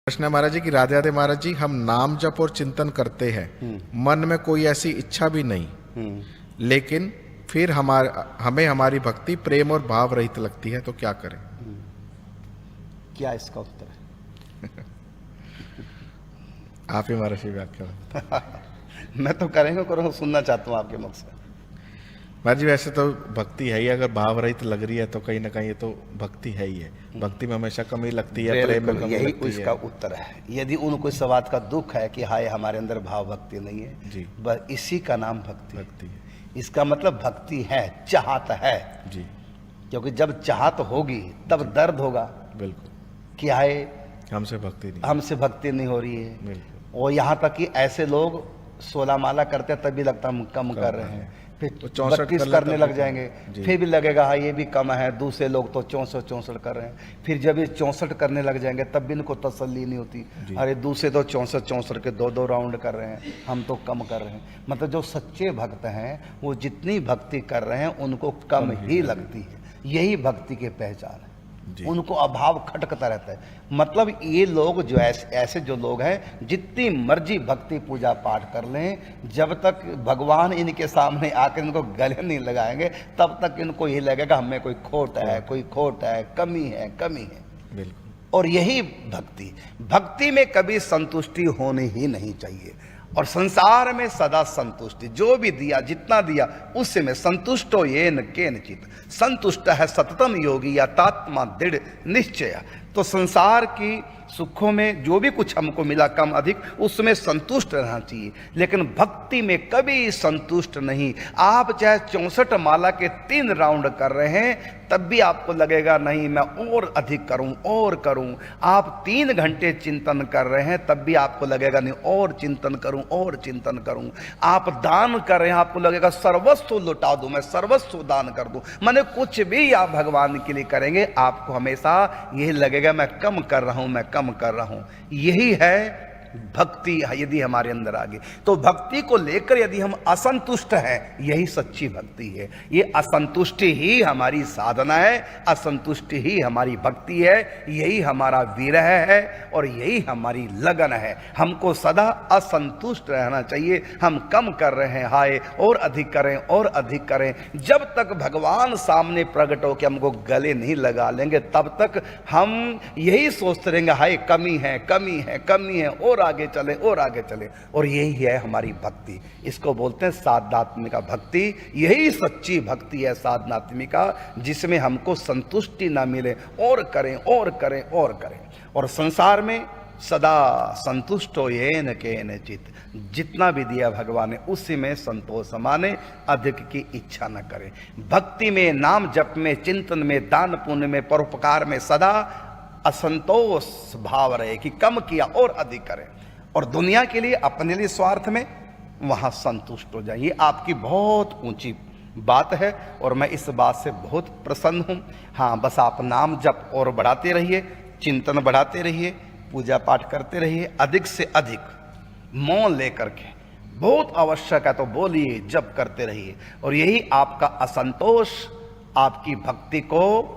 प्रश्न है महाराज जी कि राधे राधे महाराज जी, हम नाम जप और चिंतन करते हैं, मन में कोई ऐसी इच्छा भी नहीं, लेकिन फिर हमें हमारी भक्ति प्रेम और भाव रहित लगती है, तो क्या करें? क्या इसका उत्तर है? आप ही महाराज जी व्याख्या। मैं तो करेंगे करो, सुनना चाहता हूँ आपके मुख से। महाराज जी वैसे तो भक्ति है ही, अगर भाव रहित लग रही है तो कहीं ना कहीं ये तो भक्ति है ही है। भक्ति में हमेशा कमी लगती है, प्रेम में कमी यही लगती उसका उत्तर है। यदि उनको इस बात का दुख है कि हाय हमारे अंदर भाव भक्ति नहीं है जी, बस इसी का नाम भक्ति भक्ति है। इसका मतलब भक्ति है, चाहत है जी क्योंकि जब चाहत होगी तब दर्द होगा। बिल्कुल, कि हाय हमसे भक्ति नहीं, हमसे भक्ति नहीं हो रही है। बिल्कुल। और यहाँ तक कि ऐसे लोग 16 माला करते हैं तब भी लगता हम कम कर रहे हैं, फिर 64 32 करने लग जाएंगे, जी। फिर भी लगेगा हाँ ये भी कम है। दूसरे लोग तो 64 कर रहे हैं, फिर जब ये 64 करने लग जाएंगे तब भी इनको तसल्ली नहीं होती। अरे दूसरे तो 64 के 2-2 राउंड कर रहे हैं, हम तो कम कर रहे हैं। मतलब जो सच्चे भक्त हैं वो जितनी भक्ति कर रहे हैं उनको कम ही लगती है। यही भक्ति की पहचान है। उनको अभाव खटकता रहता है। मतलब ये लोग जो ऐसे जो लोग हैं जितनी मर्जी भक्ति पूजा पाठ कर लें, जब तक भगवान इनके सामने आकर इनको गले नहीं लगाएंगे तब तक इनको ये लगेगा हमें कोई खोट है, कोई खोट है, कमी है, कमी है। बिल्कुल। और यही भक्ति में कभी संतुष्टि होनी ही नहीं चाहिए। और संसार में सदा संतुष्टि, जो भी दिया जितना दिया उससे में संतुष्टो येन केनचित, संतुष्ट है सततम योगी या तात्मा दृढ़ निश्चय। तो संसार की सुखों में जो भी कुछ हमको मिला कम अधिक उसमें संतुष्ट रहना चाहिए, लेकिन भक्ति में कभी संतुष्ट नहीं। आप चाहे 64 माला के 3 राउंड कर रहे हैं तब भी आपको लगेगा नहीं मैं और अधिक करूं और करूं। आप 3 घंटे चिंतन कर रहे हैं तब भी आपको लगेगा नहीं और चिंतन करूं और चिंतन करूं। आप दान कर रहे हैं, आपको लगेगा सर्वस्व लुटा दूं, मैं सर्वस्व दान कर दूं। माने कुछ भी आप भगवान के लिए करेंगे आपको हमेशा यही लगेगा मैं कम कर रहा हूं, मैं कम कर रहा हूं। यही है भक्ति। यदि हमारे अंदर आ गई तो भक्ति को लेकर यदि हम असंतुष्ट हैं, यही सच्ची भक्ति है। ये असंतुष्टि ही हमारी साधना है, असंतुष्टि ही हमारी भक्ति है, यही हमारा विरह है और यही हमारी लगन है। हमको सदा असंतुष्ट रहना चाहिए। हम कम कर रहे हैं, हाय और अधिक करें और अधिक करें। जब तक भगवान सामने प्रकट हो के हमको गले नहीं लगा लेंगे तब तक हम यही सोचते रहेंगे हाय कमी है, कमी है, कमी है, और आगे चले और आगे चले। और यही है हमारी भक्ति। इसको बोलते हैं साधनात्मिका भक्ति। यही सच्ची भक्ति है साधनात्मिका, जिसमें हमको संतुष्टि ना मिले, और करें और करें और करें। और संसार में सदा संतुष्टो येन केनचित, जितना भी दिया भगवान ने उसी में संतोष माने, अधिक की इच्छा न करें। भक्ति में, नाम जप में, चिंतन में, दान पुण्य में, परोपकार में सदा असंतोष भाव रहे कि कम किया और अधिक करें। और दुनिया के लिए, अपने लिए स्वार्थ में वहां संतुष्ट हो जाए। ये आपकी बहुत ऊंची बात है और मैं इस बात से बहुत प्रसन्न हूं। हाँ, बस आप नाम जप और बढ़ाते रहिए, चिंतन बढ़ाते रहिए, पूजा पाठ करते रहिए, अधिक से अधिक मौन लेकर के। बहुत आवश्यक है तो बोलिए, जप करते रहिए। और यही आपका असंतोष आपकी भक्ति को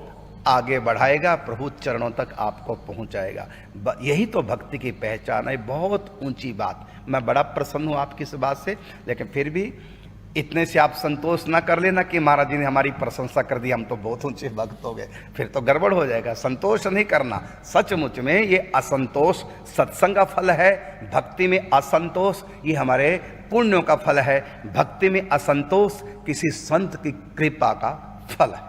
आगे बढ़ाएगा, प्रभु चरणों तक आपको पहुंचाएगा। यही तो भक्ति की पहचान है। बहुत ऊंची बात। मैं बड़ा प्रसन्न हूं आपकी इस बात से, लेकिन फिर भी इतने से आप संतोष ना कर लेना कि महाराज जी ने हमारी प्रशंसा कर दी, हम तो बहुत ऊंचे भक्त हो गए, फिर तो गड़बड़ हो जाएगा। संतोष नहीं करना। सचमुच में ये असंतोष सत्संग का फल है, भक्ति में असंतोष ये हमारे पुण्यों का फल है, भक्ति में असंतोष किसी संत की कृपा का फल है।